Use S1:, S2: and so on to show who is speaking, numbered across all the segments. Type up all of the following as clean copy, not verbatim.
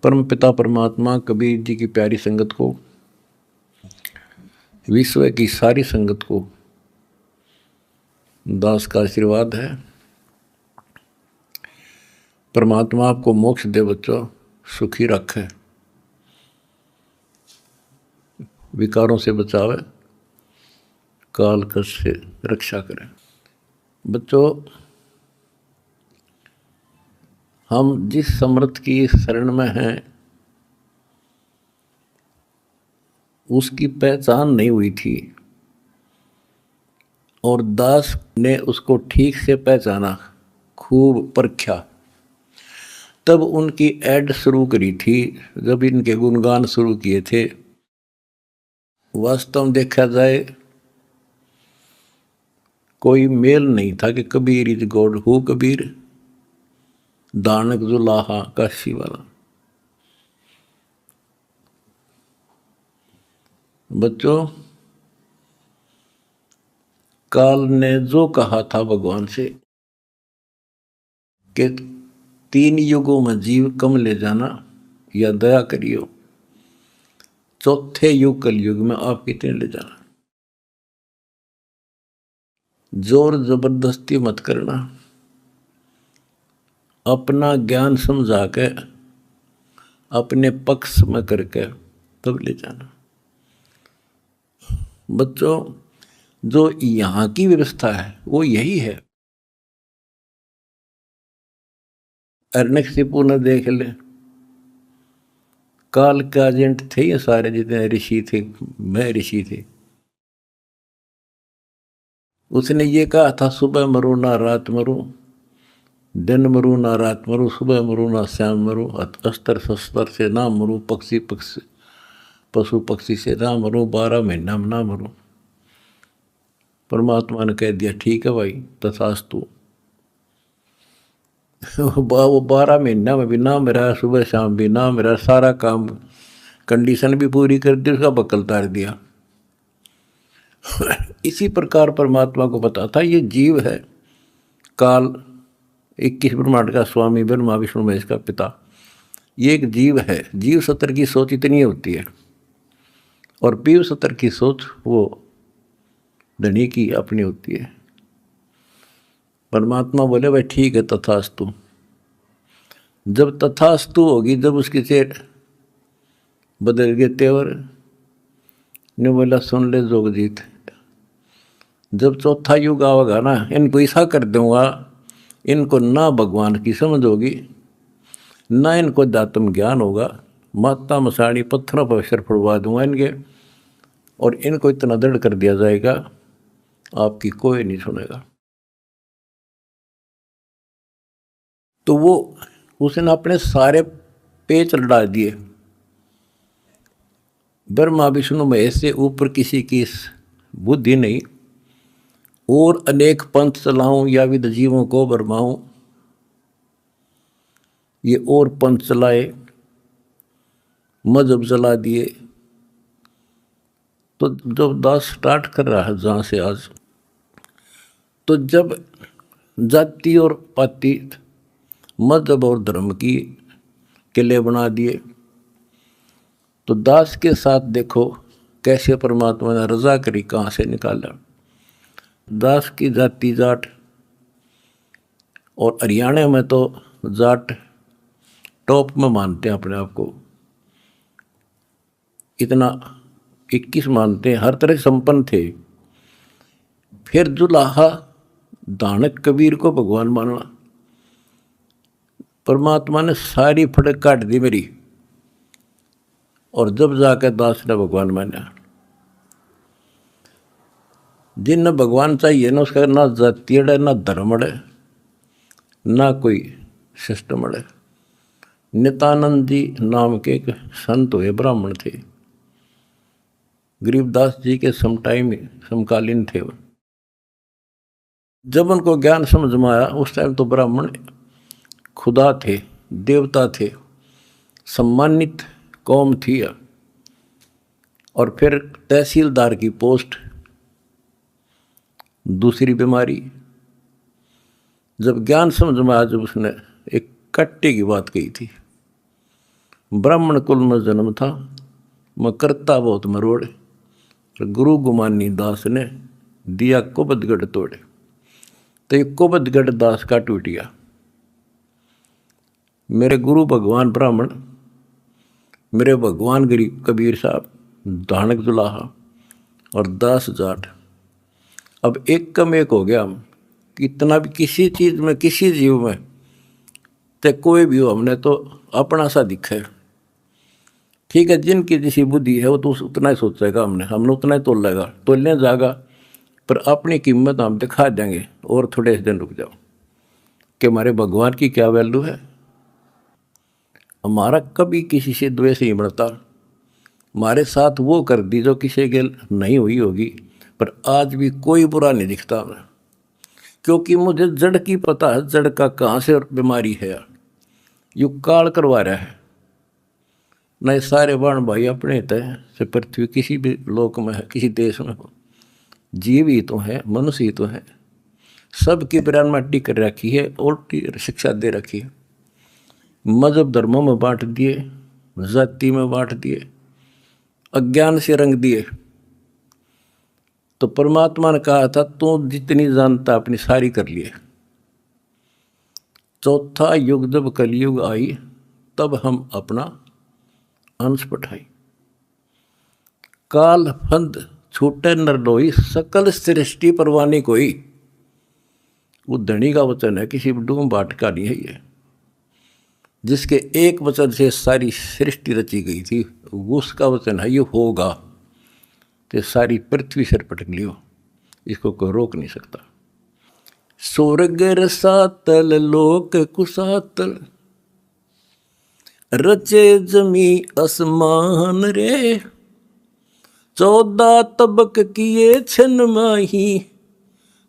S1: परम पिता परमात्मा कबीर जी की प्यारी संगत को, विश्व की सारी संगत को दास का आशीर्वाद है। परमात्मा आपको मोक्ष दे बच्चों, सुखी रखे, विकारों से बचावे, काल कष्ट से रक्षा करे। बच्चों, हम जिस समर्थ की शरण में हैं उसकी पहचान नहीं हुई थी और दास ने उसको ठीक से पहचाना, खूब परखा, तब उनकी ऐड शुरू करी थी, जब इनके गुणगान शुरू किए थे। वास्तव में देखा जाए कोई मेल नहीं था कि Kabir is God, who Kabir, दानक जुलाहा काशी वाला। बच्चों, काल ने जो कहा था भगवान से कि 3 युगों में जीव कम ले जाना या दया करियो, चौथे युग कलयुग में आप कितने ले जाना, जोर जबरदस्ती मत करना, अपना ज्ञान समझा के अपने पक्ष में करके तब ले जाना। बच्चों, जो यहाँ की व्यवस्था है वो यही है। अर्नकशिपु ने देख ले, काल के एजेंट थे ये सारे, जितने ऋषि थे, मैं ऋषि थे। उसने ये कहा था, सुबह मरो ना रात मरो, दिन मरू ना रात मरू, सुबह मरू ना शाम मरू, अस्त्र शस्त्र से ना मरू, पशु पक्षी से ना मरू, 12 महीना में ना मरू। परमात्मा ने कह दिया, ठीक है भाई, तथास्तु। वो 12 महीना में भी ना मेरा, सुबह शाम भी ना मेरा, सारा काम कंडीशन भी पूरी कर दी, उसका बक्कल तार दिया। इसी प्रकार परमात्मा को पता था ये जीव है, काल 21 ब्रह्मांड का स्वामी, ब्रह्मा विष्णु महेश का पिता, ये एक जीव है। जीव सत्र की सोच इतनी होती है और पीव सत्र की सोच वो धनी की अपनी होती है। परमात्मा बोले, भाई ठीक है, तथास्तु। जब तथास्तु होगी, जब उसकी चेट बदल गए तेवर, ने बोला, सुन ले जोगजीत, जब चौथा युग आवेगा ना, इनको ऐसा कर दूंगा, इनको ना भगवान की समझ होगी, ना इनको दातम ज्ञान होगा, माता मसाणी पत्थरों पर सिर फुड़वा दूंगा इनके, और इनको इतना दृढ़ कर दिया जाएगा, आपकी कोई नहीं सुनेगा। तो वो उसने अपने सारे पेच लड़ा दिए, ब्रह्मा विष्णु महेश से ऊपर किसी की बुद्धि नहीं, और अनेक पंथ चलाऊं या विद जीवों को बरमाऊं, ये और पंथ चलाए, मजहब चला दिए। तो जब दास स्टार्ट कर रहा है जहाँ से आज, तो जब जाति और पाति, मजहब और धर्म की किले बना दिए, तो दास के साथ देखो कैसे परमात्मा ने रजा करी, कहाँ से निकाला। दास की जाति जाट, और हरियाणा में तो जाट टॉप में मानते हैं अपने आप को, इतना 21 मानते हैं, हर तरह संपन्न थे। फिर जुलाहा दानक कबीर को भगवान मानना, परमात्मा ने सारी फड़क काट दी मेरी, और जब जाकर दास ने भगवान माना। जिन भगवान चाहिए ना, उसका ना जाति अड़े, ना धर्म अड़े, ना कोई सिस्टम अड़े। नित्यानंद जी नाम के एक संत हुए, ब्राह्मण थे, गरीबदास जी के समकालीन थे। जब उनको ज्ञान समझ में आया, उस टाइम तो ब्राह्मण खुदा थे, देवता थे, सम्मानित कौम थी। और फिर तहसीलदार की पोस्ट, दूसरी बीमारी। जब ज्ञान समझ में आया, जब उसने एक कट्टे की बात कही थी, ब्राह्मण कुल में जन्म था, मैं करता बहुत मरोड़े। गुरु गुमानी दास ने दिया कुबदगढ़ तोड़े। तो ये कुबदगढ़ दास का टूट गया। मेरे गुरु भगवान ब्राह्मण, मेरे भगवान गरीब कबीर साहब, धानक दुलाहा और दास जाट। अब एक कम एक हो गया हम। कितना भी किसी चीज़ में, किसी जीव में, ते कोई भी हो, हमने तो अपना सा दिखा है। ठीक है, जिनकी जैसी बुद्धि है वो तो उतना ही सोचेगा, हमने उतना ही तोलेगा, तोलने जाएगा, पर अपनी कीमत हम दिखा देंगे। और थोड़े दिन रुक जाओ कि हमारे भगवान की क्या वैल्यू है। हमारा कभी किसी से द्वेष नहीं बढ़ता। हमारे साथ वो कर दी जो किसी के नहीं हुई होगी, पर आज भी कोई बुरा नहीं दिखता हमें, क्योंकि मुझे जड़ की पता है, जड़ का कहाँ से बीमारी है यार। यू काल करवा रहा है। नहीं सारे बाण भाई अपने तय से पृथ्वी किसी भी लोक में है, किसी देश में हो, जीव ही तो है, मनुष्य ही तो है। सबकी बिरान माटी कर रखी है, उल्टी शिक्षा दे रखी है। मजहब धर्मों में बांट दिए, जाति में बांट दिए, अज्ञान से रंग दिए। तो परमात्मा ने कहा था तू जितनी जानता अपनी सारी कर लिए। चौथा युग जब कलयुग आई, तब हम अपना अंश पठाई। काल फंद छूटे नर लोई, सकल सृष्टि परवानी कोई। वो धनी का वचन है, किसी डूम बाट का नहीं है ये। जिसके एक वचन से सारी सृष्टि रची गई थी, उसका वचन है ये होगा। तो सारी पृथ्वी सिर पटक लियो, इसको कोई रोक नहीं सकता। स्वर्ग रसातल लोक कुसातल, रचे जमी असमान रे। 14 तबक किए छन माही,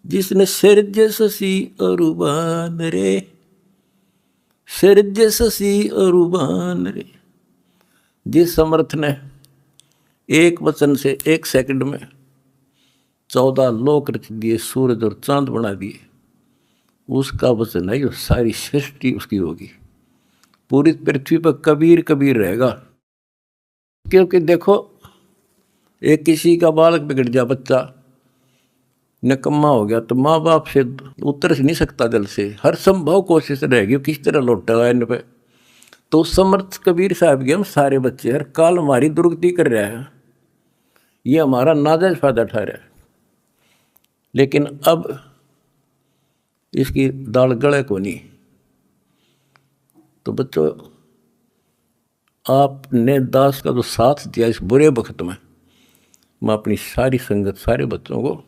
S1: जिसने सिरज ससी अरुबान रे। सिरज ससी अरुबान रे। जिस समर्थ ने एक वचन से एक सेकंड में 14 लोक रच दिए, सूरज और चांद बना दिए, उसका वचन है, सारी सृष्टि उसकी होगी। पूरी पृथ्वी पर कबीर कबीर रहेगा। क्योंकि देखो, एक किसी का बालक बिगड़ गया, बच्चा निकम्मा हो गया, तो माँ बाप से उतर नहीं सकता दिल से, हर संभव कोशिश रहेगी किस तरह लौटेगा इन पे। तो समर्थ कबीर साहब के हम सारे बच्चे हर काल हमारी दुर्गति कर रहे हैं, ये हमारा नाजायज फायदा उठा रहा है। लेकिन अब इसकी दाल गले को नहीं। तो बच्चों, आपने दास का जो साथ दिया इस बुरे वक्त में, मैं अपनी सारी संगत, सारे बच्चों को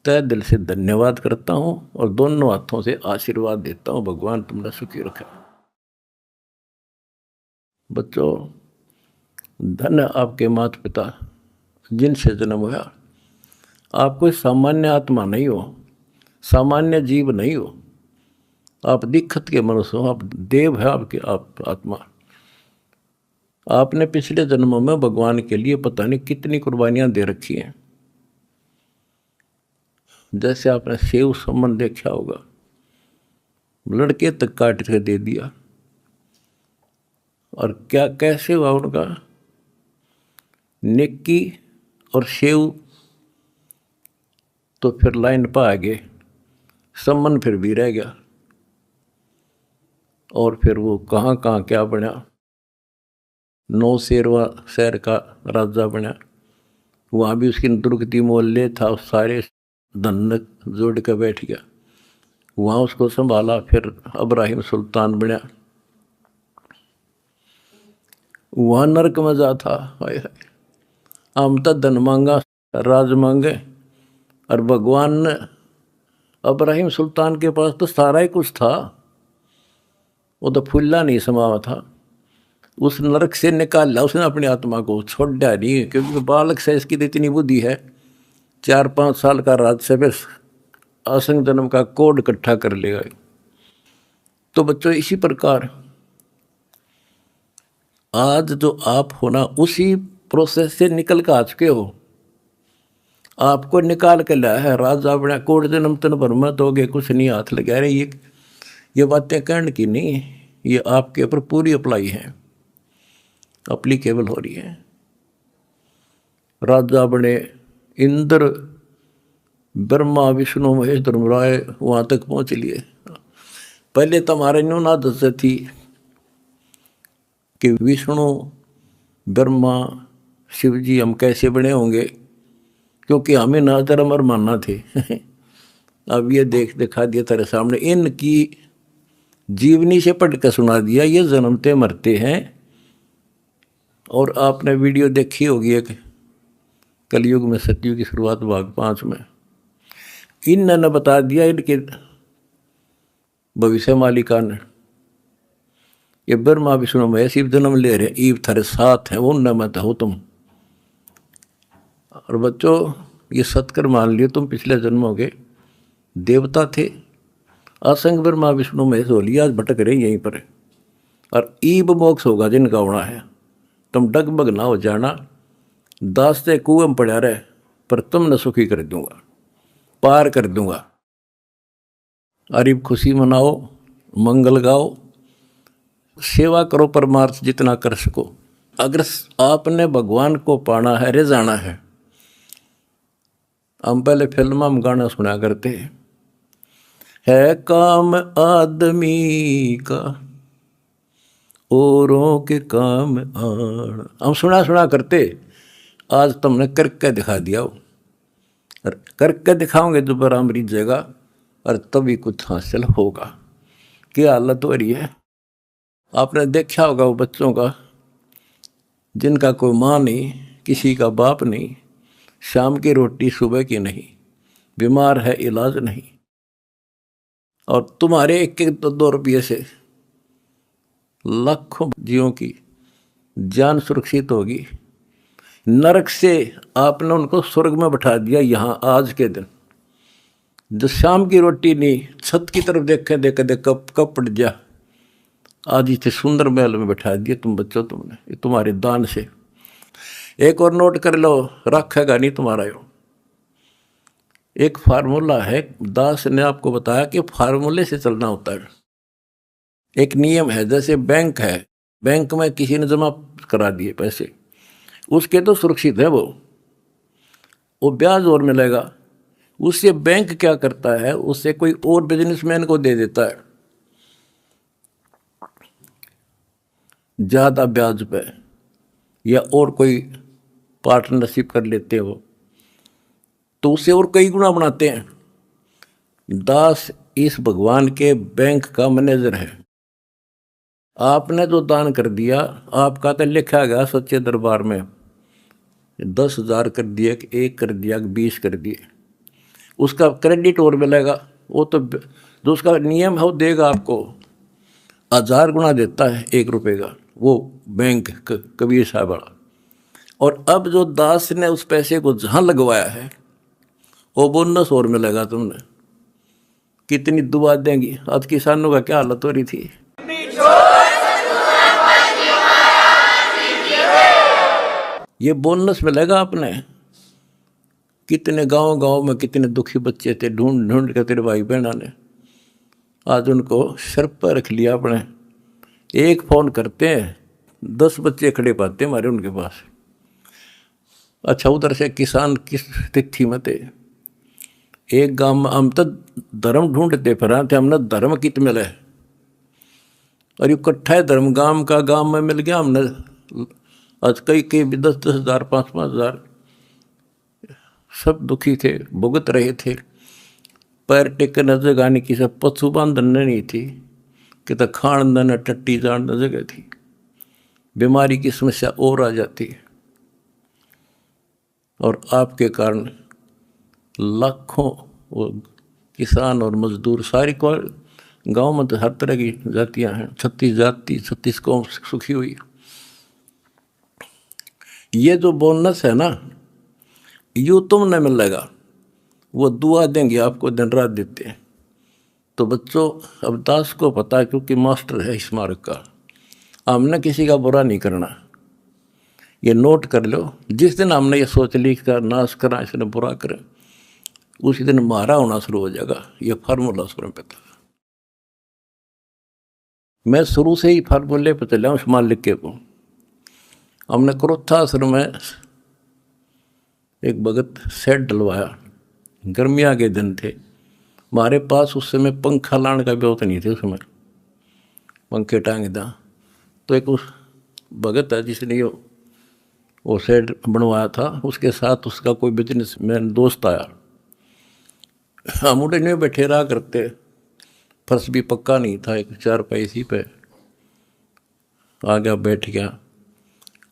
S1: तय दिल से धन्यवाद करता हूँ और दोनों हाथों से आशीर्वाद देता हूँ। भगवान तुमने सुखी रखा। बच्चों, धन्य आपके माता पिता जिनसे जन्म हुआ। आप कोई सामान्य आत्मा नहीं हो, सामान्य जीव नहीं हो। आप दिक्कत के मनुष्य हो, आप देव है, आपके आप आत्मा। आपने पिछले जन्मों में भगवान के लिए पता नहीं कितनी कुर्बानियां दे रखी हैं। जैसे आपने सेव सम्मन देखा होगा, लड़के तक काट के दे दिया, और क्या कैसे हुआ उनका, नेकी और सेव तो फिर लाइन पर आ गए, सम्मन फिर भी रह गया। और फिर वो कहाँ कहाँ क्या बना, 9 शेरवा शहर का राजा बना, वहाँ भी उसकी दुर्गति मोहल्ले था, सारे धन जोड़ के बैठ गया, वहाँ उसको संभाला। फिर इब्राहिम सुल्तान बना, वहाँ नरक में जा था। हाय हाय, हम तो धन मांगा, राज मांगे, और भगवान ने इब्राहिम सुल्तान के पास तो सारा ही कुछ था, वो तो फुल्ला नहीं समावा था। उस नरक से निकाला उसने अपनी आत्मा को, छोड़ा नहीं, क्योंकि बालक से इसकी तो इतनी बुद्धि है, 4-5 साल का राज से बस असंग जन्म का कोड इकट्ठा कर लेगा। तो बच्चों, इसी प्रकार आज जो आप हो ना, उसी प्रोसेस से निकल कर आ चुके हो। आपको निकाल के लाया है राजा बना, कोड जन्म तन भर में दोगे कुछ नहीं, हाथ लगा रहे। ये बातें कहने की नहीं, ये आपके ऊपर पूरी अप्लाई है। अप्लीकेबल हो रही है। राजा बने इंद्र, ब्रह्मा विष्णु महेश धर्मराय वहाँ तक पहुँच लिए। पहले तो हमारे न्यून आदत थी कि विष्णु ब्रह्मा शिव जी हम कैसे बने होंगे, क्योंकि हमें ना धर्म और मानना थे। अब ये दिखा दिया तेरे सामने, इनकी जीवनी से पढ़ कर सुना दिया, ये जन्मते मरते हैं। और आपने वीडियो देखी होगी एक कलयुग में सतयुग की शुरुआत भाग 5 में, इन्होंने बता दिया इनके भविष्य मालिका ने, ये ब्रह्मा विष्णु महेश शिव जन्म ले रहे, ईव थारे साथ हैं, वो न मत हो तुम। और बच्चों ये सत्कर मान लियो तुम पिछले जन्मों के देवता थे, असंग ब्रह्मा विष्णु महेश हो लिया, आज भटक रहे यहीं पर। और ईब मोक्ष होगा जिनका होना है, तुम डगमग ना हो जाना, दास्ते कुएं में पड़ा रहे, पर तुमने सुखी कर दूंगा, पार कर दूंगा। अरीब खुशी मनाओ, मंगल गाओ, सेवा करो परमार्थ जितना कर सको। अगर आपने भगवान को पाना है, रे जाना है। हम पहले फिल्म में गाना सुना करते है काम आदमी का औरों के काम आण, हम सुना करते। आज तुमने करके दिखा दिया, और करके दिखाओगे दोबारा हम रीत जाएगा, और तभी कुछ हासिल होगा। क्या हालत हो रही है, आपने देखा होगा वो बच्चों का जिनका कोई माँ नहीं, किसी का बाप नहीं, शाम की रोटी सुबह की नहीं, बीमार है इलाज नहीं, और तुम्हारे 1-2 रुपये से लाखों जीवों की जान सुरक्षित होगी। नरक से आपने उनको स्वर्ग में बैठा दिया यहाँ आज के दिन। जो शाम की रोटी नहीं, छत की तरफ देखे देख कब पड़ जा, आज इतने सुंदर महल में बैठा दिया तुम बच्चों, तुमने तुम्हारे दान से। एक और नोट कर लो, रखेगा नहीं तुम्हारा यो। एक फार्मूला है, दास ने आपको बताया कि फार्मूले से चलना होता है। एक नियम है, जैसे बैंक है, बैंक में किसी ने जमा करा दिए पैसे, उसके तो सुरक्षित है, वो ब्याज और मिलेगा। उससे बैंक क्या करता है, उससे कोई और बिजनेसमैन को दे देता है ज़्यादा ब्याज पे, या और कोई पार्टनरशिप कर लेते हो तो उससे और कई गुना बनाते हैं। दास इस भगवान के बैंक का मैनेजर है। आपने जो दान कर दिया, आपका तो लिखा गया सच्चे दरबार में, 10,000 कर दिए, 1 कर दिया, 20 कर दिए, उसका क्रेडिट और मिलेगा। वो तो जो उसका नियम है वो देगा आपको, 1000 गुना देता है 1 रुपये का, वो बैंक कबीर साहब वाला। और अब जो दास ने उस पैसे को जहाँ लगवाया है, वो बोनस और मिलेगा तुमने। कितनी दुआ देंगी। आज किसानों का क्या हालत हो रही थी। ये बोनस मिलेगा आपने। कितने गांव में कितने दुखी बच्चे थे, ढूंढ ढूंढ के तेरे भाई बहना ने आज उनको सर पर रख लिया अपने। एक फ़ोन करते हैं, 10 बच्चे खड़े पाते हमारे उनके पास। अच्छा, उधर से किसान किस तिथि में थे। एक गांव में हम तो धर्म ढूंढते फिर थे, हमने धर्म कित मिले, और इकट्ठा है धर्म गांव का, गांव में मिल गया हमने। आज कई 10-10 हज़ार, 5-5 हज़ार, सब दुखी थे, भुगत रहे थे। पैर टेकने जगह नहीं, किसी पशु बांधन नहीं थी, कि तो खान न टट्टी जान जगह थी। बीमारी की समस्या और आ जाती है, और आपके कारण लाखों वो किसान और मजदूर, सारी को गांव में तो हर तरह की जातियां हैं, 36 जाति, 36 कौम सुखी हुई। ये जो बोनस है ना, यूँ तुमने मिलेगा, वो दुआ देंगे आपको, दिन रात देते हैं। तो बच्चों, अब दास को पता है, क्योंकि मास्टर है इस मार्ग का, हमने किसी का बुरा नहीं करना। ये नोट कर लो, जिस दिन हमने ये सोच ली का नाश करा, इसने बुरा करें, उसी दिन मारा होना शुरू हो जाएगा। ये फार्मूला शुरू पे था। मैं शुरू से ही फार्मूले पर चला हूँ, मालिक के को। हमने क्रोथा आश्रम में एक भगत सेट डलवाया, गर्मियाँ के दिन थे, हमारे पास उस समय पंखा लाने का भी नहीं थे, उस समय पंखे टांग दा। तो एक उस भगत है जिसने वो सेट बनवाया था, उसके साथ उसका कोई बिजनेस मैन दोस्त आया। हम उठे नहीं बैठे रहा करते, फर्श भी पक्का नहीं था, एक चारपाई इसी पे आ गया, बैठ गया।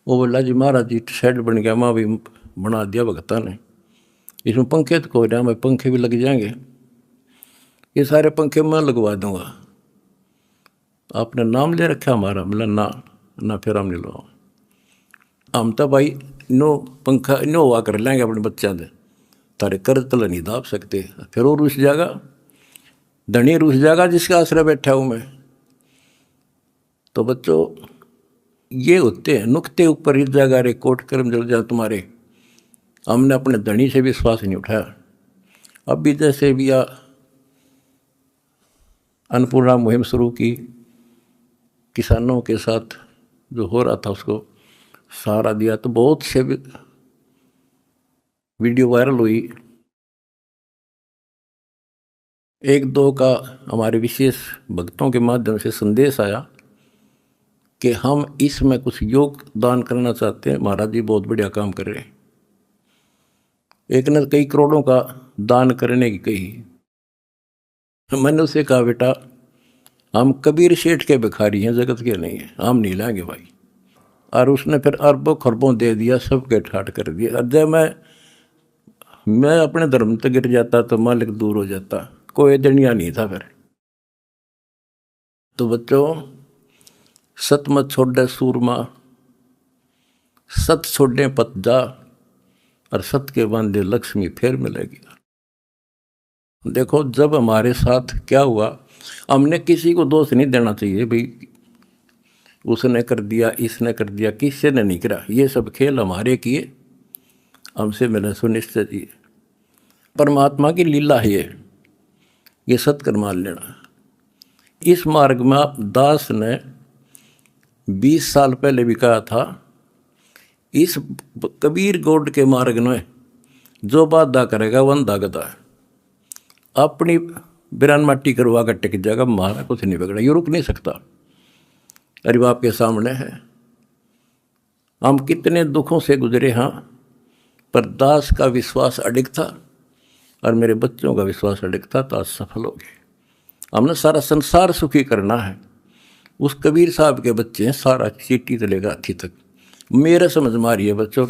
S1: वो बोला जी महाराज जी शेड बन गया, माँ भी बना दिया भगता ने, इसमें पंखे तो कोई ना, मैं पंखे भी लग जाएंगे, ये सारे पंखे मैं लगवा दूंगा, आपने नाम ले रखा हमारा? बोला ना फिर हम नहीं लो, हम तो भाई नो पंखा नो हुआ कर लेंगे अपने बच्चा दे, तारे कर्ज तला नहीं दाब सकते। फिर वो रुस जाएगा, धनी रुस जाएगा जिसका आश्रय बैठा हूँ मैं। तो बच्चों ये होते हैं नुक्ते ऊपर इस जगह रे कोट कर्म जल जाए तुम्हारे। हमने अपने धनी से विश्वास नहीं उठाया। अब भी जैसे भी अन्नपूर्णा मुहिम शुरू की, किसानों के साथ जो हो रहा था उसको सहारा दिया, तो बहुत से वीडियो वायरल हुई। एक दो का हमारे विशेष भक्तों के माध्यम से संदेश आया कि हम इसमें कुछ योगदान करना चाहते हैं, महाराज जी बहुत बढ़िया काम कर रहे हैं। एक ने कई करोड़ों का दान करने की कही। मैंने उसे कहा बेटा हम कबीर शेठ के भिखारी हैं, जगत के नहीं हैं, हम नहीं लाएंगे भाई। और उसने फिर अरबों खरबों दे दिया, सबके ठाट कर दिया। जब मैं अपने धर्म तक गिर जाता तो मालिक दूर हो जाता, कोई दनिया नहीं था फिर। तो बच्चों सत मत छोड़े सूरमा, सत छोड़े पत जा, और सत के बांधे लक्ष्मी फिर मिलेगी। देखो जब हमारे साथ क्या हुआ, हमने किसी को दोष नहीं देना चाहिए भाई उसने कर दिया इसने कर दिया, किसी ने नहीं करा। ये सब खेल हमारे किए, हमसे मिले सुनिश्चित जी। परमात्मा की लीला है ये सत्कर मान लेना। इस मार्ग में आप दास ने 20 साल पहले भी कहा था, इस कबीर गौड़ के मार्ग में जो बाधा करेगा वंदा गदा है। अपनी बिरान माटी करवा कर टिक जाएगा, मारा कुछ नहीं बिगड़ा, ये रुक नहीं सकता। अरे बाप के सामने है, हम कितने दुखों से गुजरे हाँ, पर दास का विश्वास अडिग था और मेरे बच्चों का विश्वास अडिग था, तो आज सफल हो गए। हमने सारा संसार सुखी करना है। उस कबीर साहब के बच्चे हैं, सारा चीटी से लेकर हाथी तक। मेरा समझ मारी है बच्चों,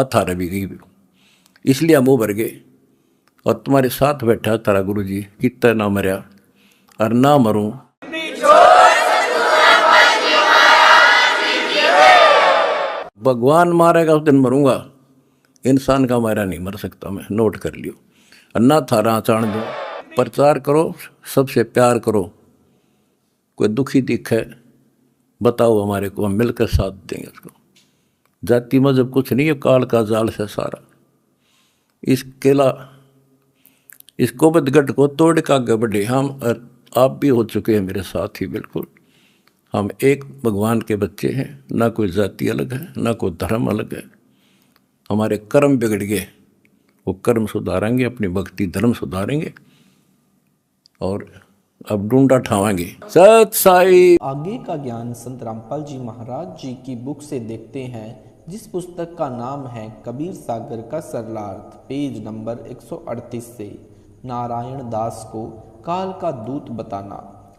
S1: थारा भी गई, इसलिए हम उभर गए। और तुम्हारे साथ बैठा तारा गुरु जी, कितना ना मरया और ना मरूं। भगवान मारेगा उस दिन मरूंगा, इंसान का मारा नहीं मर सकता मैं, नोट कर लियो। अन्ना थारा चाण दो, प्रचार करो, सबसे प्यार करो। कोई दुखी दिखे बताओ हमारे को, हम मिलकर साथ देंगे उसको। जाति मजहब कुछ नहीं है, काल का जाल से सारा। इस केला इस कोबतगढ़ को तोड़ का आगे बढ़े हम, और आप भी हो चुके हैं मेरे साथ ही। बिल्कुल हम एक भगवान के बच्चे हैं, ना कोई जाति अलग है ना कोई धर्म अलग है। हमारे कर्म बिगड़ गए, वो कर्म सुधारेंगे, अपनी भक्ति धर्म सुधारेंगे और अब ढूंढा ठावाएंगे। सत साई।
S2: आगे का ज्ञान संत रामपाल जी महाराज जी की बुक से देखते हैं, जिस पुस्तक का नाम है कबीर सागर का सरलार्थ, पेज नंबर 138 से। नारायण दास को काल का दूत बताना,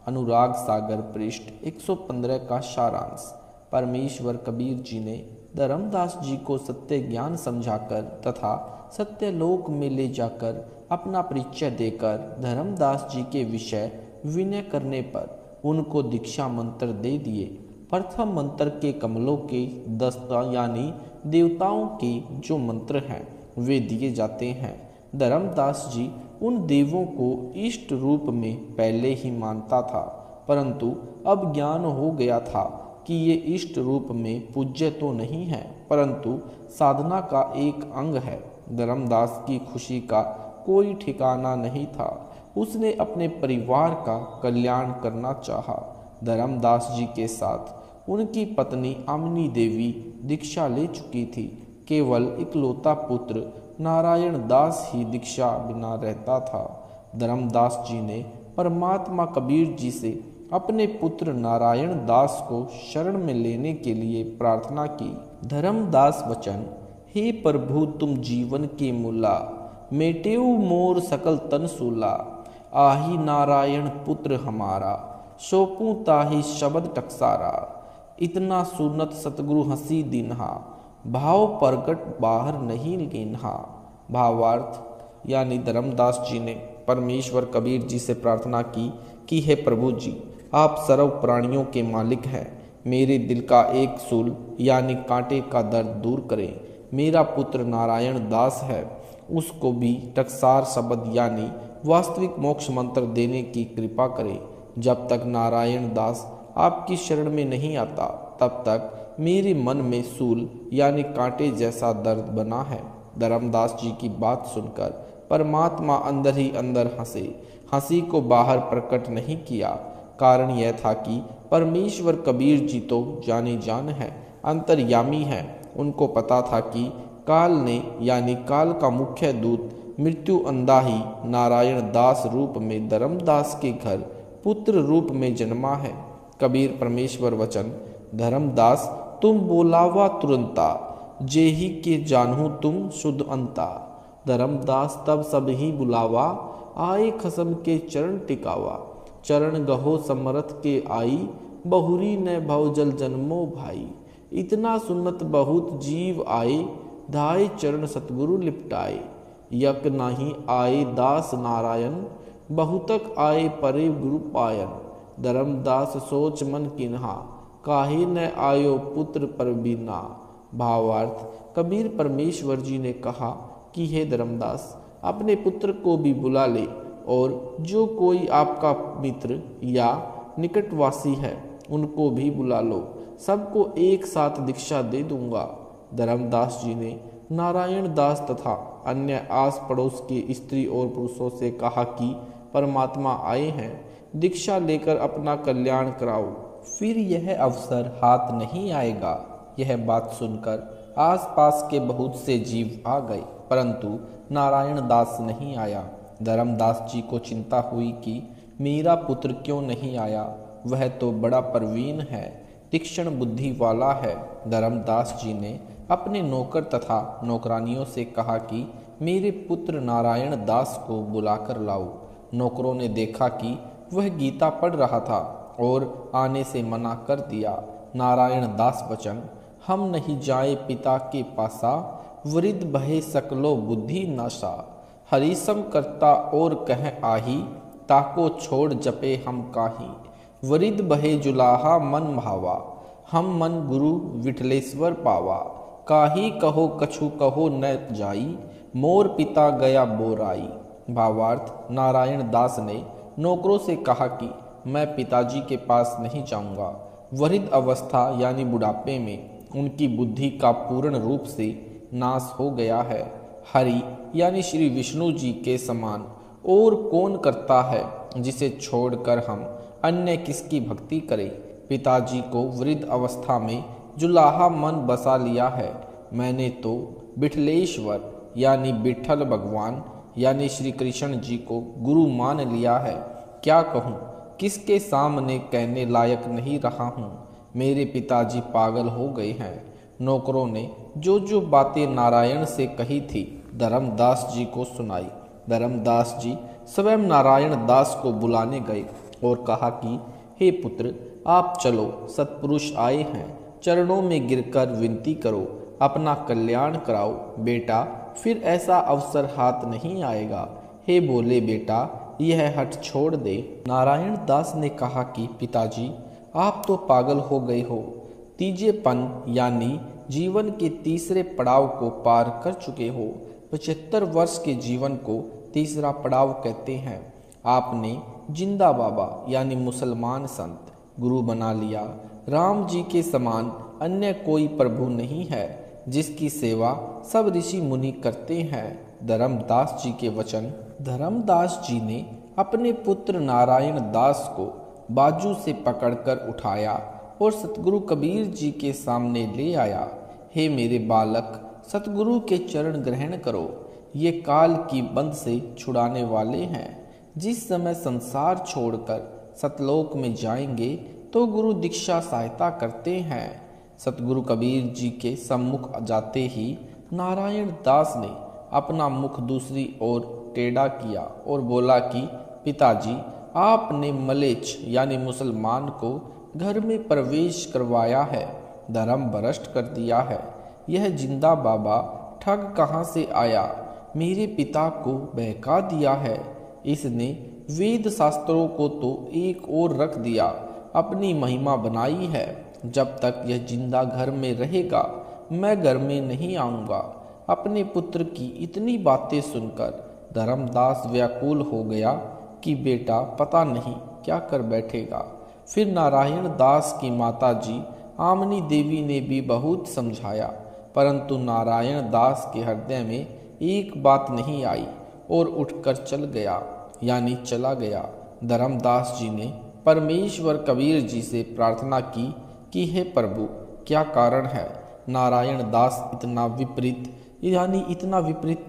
S2: अनुराग सागर पृष्ठ 115 का सारांश। परमेश्वर कबीर जी ने धर्मदास जी को सत्य ज्ञान समझाकर तथा सत्य लोक में ले जाकर अपना परिचय देकर धर्मदास जी के विषय विनय करने पर उनको दीक्षा मंत्र दे दिए। प्रथम मंत्र के कमलों के 10 यानी देवताओं के जो मंत्र हैं वे दिए जाते हैं। धर्मदास जी उन देवों को इष्ट रूप में पहले ही मानता था, परंतु अब ज्ञान हो गया था कि ये इष्ट रूप में पूज्य तो नहीं है, परंतु साधना का एक अंग है। धर्मदास की खुशी का कोई ठिकाना नहीं था। उसने अपने परिवार का कल्याण करना चाहा। धर्मदास जी के साथ उनकी पत्नी आमनी देवी दीक्षा ले चुकी थी। केवल इकलौता पुत्र नारायण दास ही दीक्षा बिना रहता था। धर्मदास जी ने परमात्मा कबीर जी से अपने पुत्र नारायण दास को शरण में लेने के लिए प्रार्थना की। धर्मदास वचन, हे प्रभु तुम जीवन के मूला, मेटेऊ मोर सकल तन सूला। आही नारायण पुत्र हमारा, सौंपू ताहि शब्द टकसारा। इतना सुनत सतगुरु हंसी दिन्हा, भाव प्रगट बाहर नहीं गिन्हा। भावार्थ, यानी धर्मदास जी ने परमेश्वर कबीर जी से प्रार्थना की कि हे प्रभु जी, आप सर्व प्राणियों के मालिक हैं। मेरे दिल का एक सूल यानी कांटे का दर्द दूर करें। मेरा पुत्र नारायण दास है, उसको भी टकसार शब्द यानी वास्तविक मोक्ष मंत्र देने की कृपा करें। जब तक नारायण दास आपकी शरण में नहीं आता, तब तक मेरे मन में सूल यानी कांटे जैसा दर्द बना है। धर्मदास जी की बात सुनकर परमात्मा अंदर ही अंदर हंसे। हंसी को बाहर प्रकट नहीं किया। कारण यह था कि परमेश्वर कबीर जी तो जाने जान है, अंतर्यामी है। उनको पता था कि काल ने यानी काल का मुख्य दूत मृत्यु अंधा ही नारायण दास रूप में धर्मदास के घर पुत्र रूप में जन्मा है। कबीर परमेश्वर वचन, धर्मदास तुम बोलावा तुरंता, जेहि के जानहु तुम शुद्ध अंता। धर्मदास तब सब ही बुलावा, आए खसम के चरण टिकावा। चरण गहो समरथ के आई, बहुरी न भवजल जन्मो भाई। इतना सुनत बहुत जीव आए, धाय चरण सतगुरु लिपटाए। यक नाही आए दास नारायण, बहुतक आए परे गुरु पायन। धर्मदास सोच मन किन्हा, काहे न आयो पुत्र पर बीना। भावार्थ, कबीर परमेश्वर जी ने कहा कि हे धर्मदास, अपने पुत्र को भी बुला ले, और जो कोई आपका मित्र या निकटवासी है उनको भी बुला लो। सबको एक साथ दीक्षा दे दूंगा। धर्मदास जी ने नारायण दास तथा अन्य आस पड़ोस के स्त्री और पुरुषों से कहा कि परमात्मा आए हैं, दीक्षा लेकर अपना कल्याण कराओ, फिर यह अवसर हाथ नहीं आएगा। यह बात सुनकर आसपास के बहुत से जीव आ गए, परंतु नारायण दास नहीं आया। धर्मदास जी को चिंता हुई कि मेरा पुत्र क्यों नहीं आया, वह तो बड़ा प्रवीण है, तीक्ष्ण बुद्धि वाला है। धर्मदास जी ने अपने नौकर तथा नौकरानियों से कहा कि मेरे पुत्र नारायण दास को बुलाकर लाओ। नौकरों ने देखा कि वह गीता पढ़ रहा था और आने से मना कर दिया। नारायण दास वचन, हम नहीं जाए पिता के पासा, वृद्ध बहे सकलो बुद्धि नाशा। हरिसम करता और कह आही, ताको छोड़ जपे हम काही। वृद्ध बहे जुलाहा मन भावा, हम मन गुरु विठलेश्वर पावा। काही कहो कछु कहो न जाई, मोर पिता गया बोराई। भावार्थ, नारायण दास ने नौकरों से कहा कि मैं पिताजी के पास नहीं जाऊंगा। वृद्ध अवस्था यानी बुढ़ापे में उनकी बुद्धि का पूर्ण रूप से नाश हो गया है। हरि यानी श्री विष्णु जी के समान और कौन करता है, जिसे छोड़कर हम अन्य किसकी भक्ति करें। पिताजी को वृद्ध अवस्था में जुलाहा मन बसा लिया है। मैंने तो विठलेश्वर यानी विठल भगवान यानी श्री कृष्ण जी को गुरु मान लिया है। क्या कहूँ, किसके सामने कहने लायक नहीं रहा हूँ। मेरे पिताजी पागल हो गए हैं। नौकरों ने जो जो बातें नारायण से कही थी धर्मदास जी को सुनाई। धर्मदास जी स्वयं नारायण दास को बुलाने गए और कहा कि हे पुत्र, आप चलो, सत्पुरुष आए हैं, चरणों में गिरकर विनती करो, अपना कल्याण कराओ। बेटा, फिर ऐसा अवसर हाथ नहीं आएगा। हे बोले बेटा, यह हठ छोड़ दे। नारायण दास ने कहा कि पिताजी, आप तो पागल हो गए हो। तीजेपन यानी जीवन के तीसरे पड़ाव को पार कर चुके हो। 75 वर्ष के जीवन को तीसरा पड़ाव कहते हैं। आपने जिंदा बाबा यानी मुसलमान संत गुरु बना लिया। राम जी के समान अन्य कोई प्रभु नहीं है, जिसकी सेवा सब ऋषि मुनि करते हैं। धर्मदास जी के वचन। धर्मदास जी ने अपने पुत्र नारायण दास को बाजू से पकड़कर उठाया और सतगुरु कबीर जी के सामने ले आया। हे मेरे बालक, सतगुरु के चरण ग्रहण करो, ये काल की बंध से छुड़ाने वाले हैं। जिस समय संसार छोड़कर सतलोक में जाएंगे तो गुरु दीक्षा सहायता करते हैं। सतगुरु कबीर जी के सम्मुख जाते ही नारायण दास ने अपना मुख दूसरी ओर टेढ़ा किया और बोला कि पिताजी, आपने मलेच्छ यानी मुसलमान को घर में प्रवेश करवाया है, धर्म भ्रष्ट कर दिया है। यह जिंदा बाबा ठग कहाँ से आया, मेरे पिता को बहका दिया है। इसने वेद शास्त्रों को तो एक ओर रख दिया, अपनी महिमा बनाई है। जब तक यह जिंदा घर में रहेगा मैं घर में नहीं आऊँगा। अपने पुत्र की इतनी बातें सुनकर धर्मदास व्याकुल हो गया कि बेटा पता नहीं क्या कर बैठेगा। फिर नारायण दास की माता जी आमनी देवी ने भी बहुत समझाया, परंतु नारायण दास के हृदय में एक बात नहीं आई और उठकर चल गया, यानी चला गया। धर्मदास जी ने परमेश्वर कबीर जी से प्रार्थना की कि हे प्रभु, क्या कारण है नारायण दास इतना विपरीत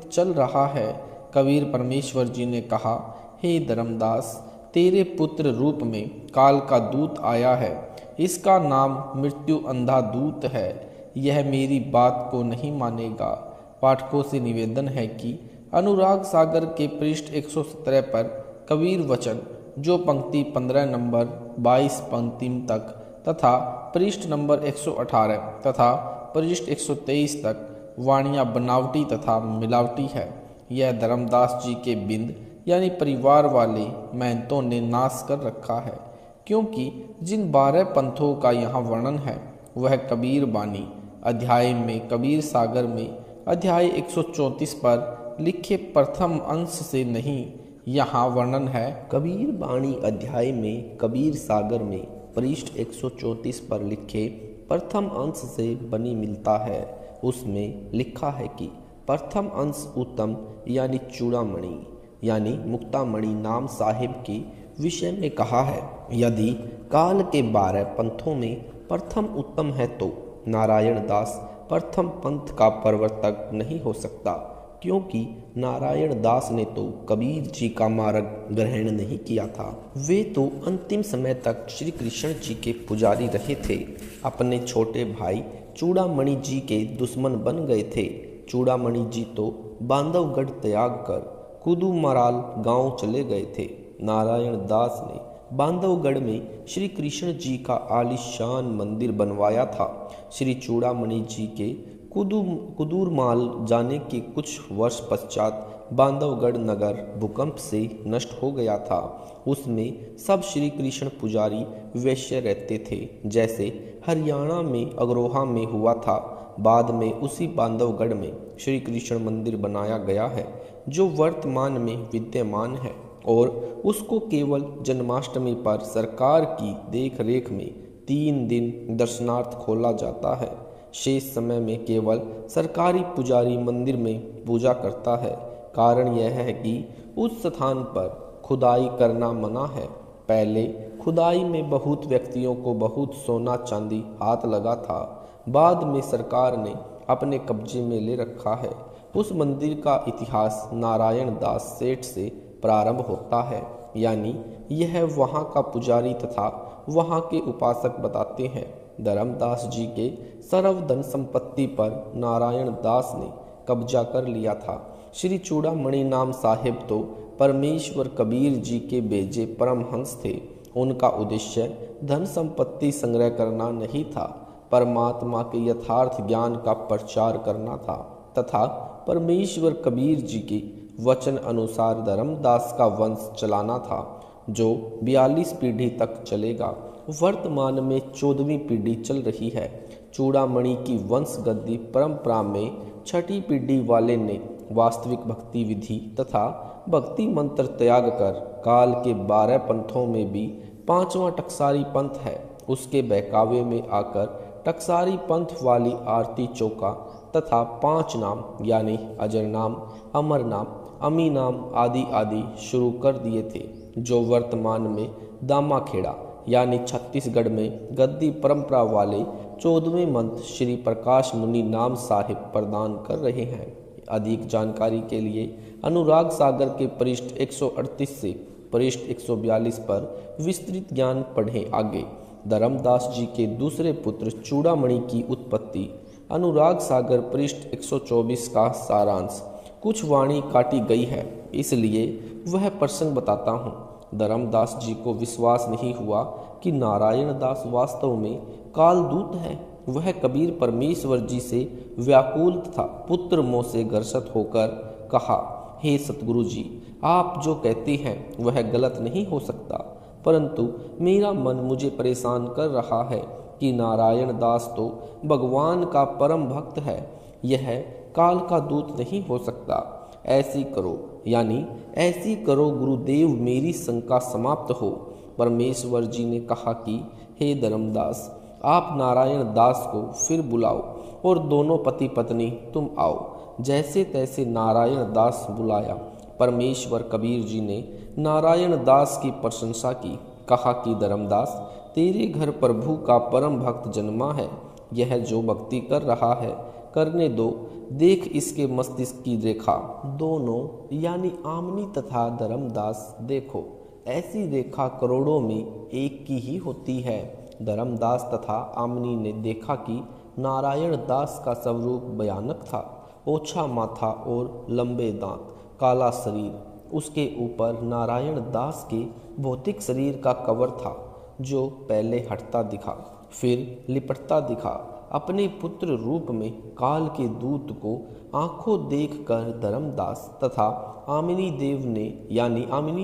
S2: चल रहा है। कबीर परमेश्वर जी ने कहा, हे धर्मदास, तेरे पुत्र रूप में काल का दूत आया है। इसका नाम मृत्यु अंधा दूत है। यह मेरी बात को नहीं मानेगा। पाठकों से निवेदन है कि अनुराग सागर के पृष्ठ 117 पर कबीर वचन, जो पंक्ति 15 नंबर 22 पंक्ति तक तथा पृष्ठ नंबर 118 तथा पृष्ठ 123 तक वाणियाँ बनावटी तथा मिलावटी है। यह धर्मदास जी के बिंद यानी परिवार वाले महंतों ने नाश कर रखा है, क्योंकि जिन 12 पंथों का यहाँ वर्णन है वह कबीर बानी अध्याय में कबीर सागर में अध्याय 134 पर लिखे प्रथम अंश से नहीं, यहाँ वर्णन है
S3: कबीर बाणी अध्याय में कबीर सागर में पृष्ठ 134 पर लिखे प्रथम अंश से बनी मिलता है। उसमें लिखा है कि प्रथम अंश उत्तम यानी चूड़ामणि यानी मुक्तामणि नाम साहिब के विषय में कहा है। यदि काल के 12 पंथों में प्रथम उत्तम है तो नारायण दास प्रथम पंथ का प्रवर्तक नहीं हो सकता, क्योंकि नारायण दास ने तो कबीर जी का मार्ग ग्रहण नहीं किया था। वे तो अंतिम समय तक श्री कृष्ण जी के पुजारी रहे थे। अपने छोटे भाई चूड़ामणि जी के दुश्मन बन गए थे। चूड़ामणि जी तो बांधवगढ़ त्याग कर कुदुमराल गांव चले गए थे। नारायण दास ने बांधवगढ़ में श्री कृष्ण जी का आलीशान मंदिर बनवाया था। श्री चूड़ामणि जी के कुदूरमाल जाने के कुछ वर्ष पश्चात बांधवगढ़ नगर भूकंप से नष्ट हो गया था। उसमें सब श्री कृष्ण पुजारी वैश्य रहते थे, जैसे हरियाणा में अग्रोहा में हुआ था। बाद में उसी बांधवगढ़ में श्री कृष्ण मंदिर बनाया गया है, जो वर्तमान में विद्यमान है, और उसको केवल जन्माष्टमी पर सरकार की देख रेख में 3 दिन दर्शनार्थ खोला जाता है। शेष समय में केवल सरकारी पुजारी मंदिर में पूजा करता है। कारण यह है कि उस स्थान पर खुदाई करना मना है। पहले खुदाई में बहुत व्यक्तियों को बहुत सोना चांदी हाथ लगा था। बाद में सरकार ने अपने कब्जे में ले रखा है। उस मंदिर का इतिहास नारायण दास सेठ से प्रारंभ होता है, यानी यह वहाँ का पुजारी तथा वहाँ के उपासक बताते हैं। धर्मदास जी के सर्व धन संपत्ति पर नारायण दास ने कब्जा कर लिया था। श्री चूड़ामणि नाम साहिब तो परमेश्वर कबीर जी के भेजे परमहंस थे। उनका उद्देश्य धन संपत्ति संग्रह करना नहीं था, परमात्मा के यथार्थ ज्ञान का प्रचार करना था तथा परमेश्वर कबीर जी के वचन अनुसार धर्मदास का वंश चलाना था, जो 42 पीढ़ी तक चलेगा। वर्तमान में 14वीं पीढ़ी चल रही है। चूड़ामणि की वंश गद्दी परंपरा में 6ठी पीढ़ी वाले ने वास्तविक भक्ति विधि तथा भक्ति मंत्र त्याग कर काल के 12 पंथों में भी 5वां टकसारी पंथ है, उसके बहकावे में आकर टकसारी पंथ वाली आरती चौका तथा 5 नाम यानी अजर नाम, अमर नाम, अमी नाम आदि आदि शुरू कर दिए थे, जो वर्तमान में दामाखेड़ा यानी छत्तीसगढ़ में गद्दी परंपरा वाले 14वें मंत्र श्री प्रकाश मुनि नाम साहिब प्रदान कर रहे हैं। अधिक जानकारी के लिए अनुराग सागर के पृष्ठ 138 से पृष्ठ 142 पर विस्तृत ज्ञान पढ़ें। आगे धर्मदास जी के दूसरे पुत्र चूड़ामणि की उत्पत्ति, अनुराग सागर पृष्ठ 124 का सारांश। कुछ वाणी काटी गई है, इसलिए वह प्रसंग बताता हूँ। धर्मदास जी को विश्वास नहीं हुआ कि नारायण दास वास्तव में कालदूत है। वह कबीर परमेश्वर जी से व्याकुल तथा पुत्र मोह से ग्रसित होकर कहा, हे सतगुरु जी, आप जो कहते हैं वह गलत नहीं हो सकता, परंतु मेरा मन मुझे परेशान कर रहा है कि नारायण दास तो भगवान का परम भक्त है, यह काल का दूत नहीं हो सकता। ऐसी करो, यानी ऐसी करो गुरुदेव, मेरी शंका समाप्त हो। परमेश्वर जी ने कहा कि हे धर्मदास, आप नारायण दास को फिर बुलाओ और दोनों पति पत्नी तुम आओ। जैसे तैसे नारायण दास बुलाया। परमेश्वर कबीर जी ने नारायण दास की प्रशंसा की, कहा कि धर्मदास, तेरे घर प्रभु का परम भक्त जन्मा है। यह जो भक्ति कर रहा है करने दो, देख इसके मस्तिष्क की रेखा। दोनों यानी आमनी तथा धर्मदास देखो, ऐसी रेखा करोड़ों में एक की ही होती है। धर्मदास तथा आमनी ने देखा कि नारायण दास का स्वरूप भयानक था। ओछा माथा और लंबे दांत, काला शरीर। उसके ऊपर नारायण दास के भौतिक शरीर का कवर था, जो पहले हटता दिखा फिर लिपटता दिखा। अपने पुत्र रूप में काल के दूत को आंखों देखकर धर्मदास तथा आमिनी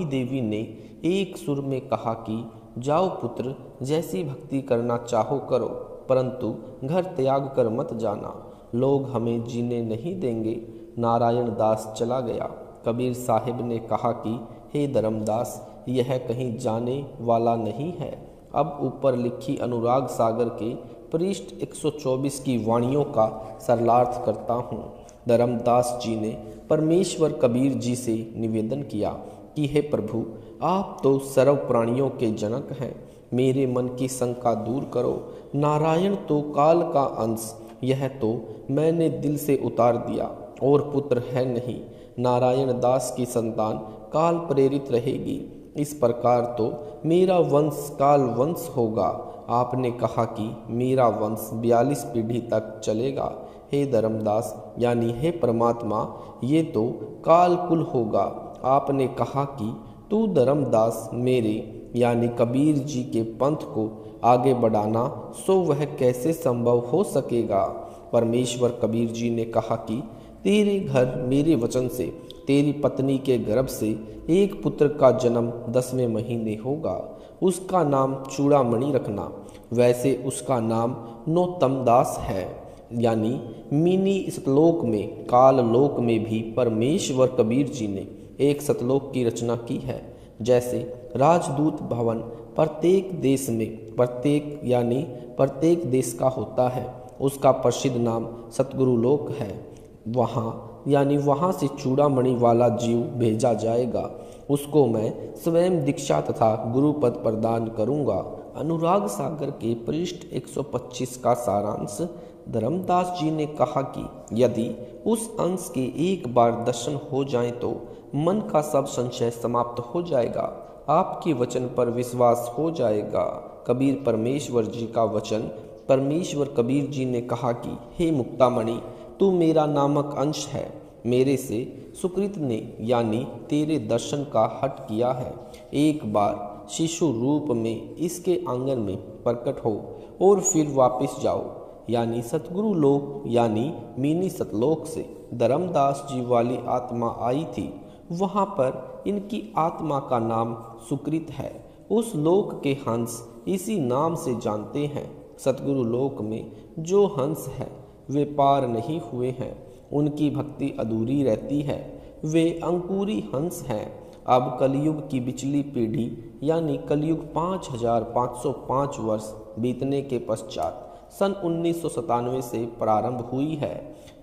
S3: देवी ने एक सुर में कहा कि जाओ पुत्र, जैसी भक्ति करना चाहो करो, परंतु घर त्याग कर मत जाना, लोग हमें जीने नहीं देंगे। नारायण दास चला गया। कबीर साहिब ने कहा कि हे धर्मदास, यह कहीं जाने वाला नहीं है। अब ऊपर लिखी अनुराग सागर के पृष्ठ 124 की वाणियों का सरलार्थ करता हूँ। धर्मदास जी ने परमेश्वर कबीर जी से निवेदन किया कि हे प्रभु, आप तो सर्व प्राणियों के जनक हैं, मेरे मन की शंका दूर करो। नारायण तो काल का अंश, यह तो मैंने दिल से उतार दिया और पुत्र है नहीं। नारायण दास की संतान काल प्रेरित रहेगी। इस प्रकार तो मेरा वंश काल वंश होगा। आपने कहा कि मेरा वंश 42 पीढ़ी तक चलेगा। हे धर्मदास, यानी हे परमात्मा, ये तो काल कुल होगा। आपने कहा कि तू धर्मदास मेरे यानी कबीर जी के पंथ को आगे बढ़ाना, सो वह कैसे संभव हो सकेगा। परमेश्वर कबीर जी ने कहा कि तेरे घर मेरे वचन से तेरी पत्नी के गर्भ से एक पुत्र का जन्म 10वें महीने होगा। उसका नाम चूड़ामणि रखना। वैसे उसका नाम नौतम दास है, यानी मिनी सतलोक में काल लोक में भी परमेश्वर कबीर जी ने एक सतलोक की रचना की है। जैसे राजदूत भवन प्रत्येक देश में प्रत्येक देश का होता है, उसका प्रसिद्ध नाम सतगुरु लोक है। वहाँ से चूड़ामणि वाला जीव भेजा जाएगा। उसको मैं स्वयं दीक्षा तथा गुरुपद प्रदान करूँगा। अनुराग सागर के पृष्ठ 125 का सारांश। धर्मदास जी ने कहा कि यदि उस अंश के एक बार दर्शन हो जाए तो मन का सब संशय समाप्त हो जाएगा, आपके वचन पर विश्वास हो जाएगा। कबीर परमेश्वर जी का वचन। परमेश्वर कबीर जी ने कहा कि हे मुक्तामणि, तू मेरा नामक अंश है। मेरे से सुकृत ने यानी तेरे दर्शन का हट किया है। एक बार शिशु रूप में इसके आंगन में प्रकट हो और फिर वापस जाओ, यानी सतगुरु लोक यानी मिनी सतलोक से धर्मदास जी वाली आत्मा आई थी। वहाँ पर इनकी आत्मा का नाम सुकृत है। उस लोक के हंस इसी नाम से जानते हैं। सतगुरु लोक में जो हंस है वे पार नहीं हुए हैं, उनकी भक्ति अधूरी रहती है, वे अंकुरी हंस हैं। अब कलयुग की पिछली पीढ़ी यानी कलयुग 5505 वर्ष बीतने के पश्चात सन 1997 से प्रारंभ हुई है।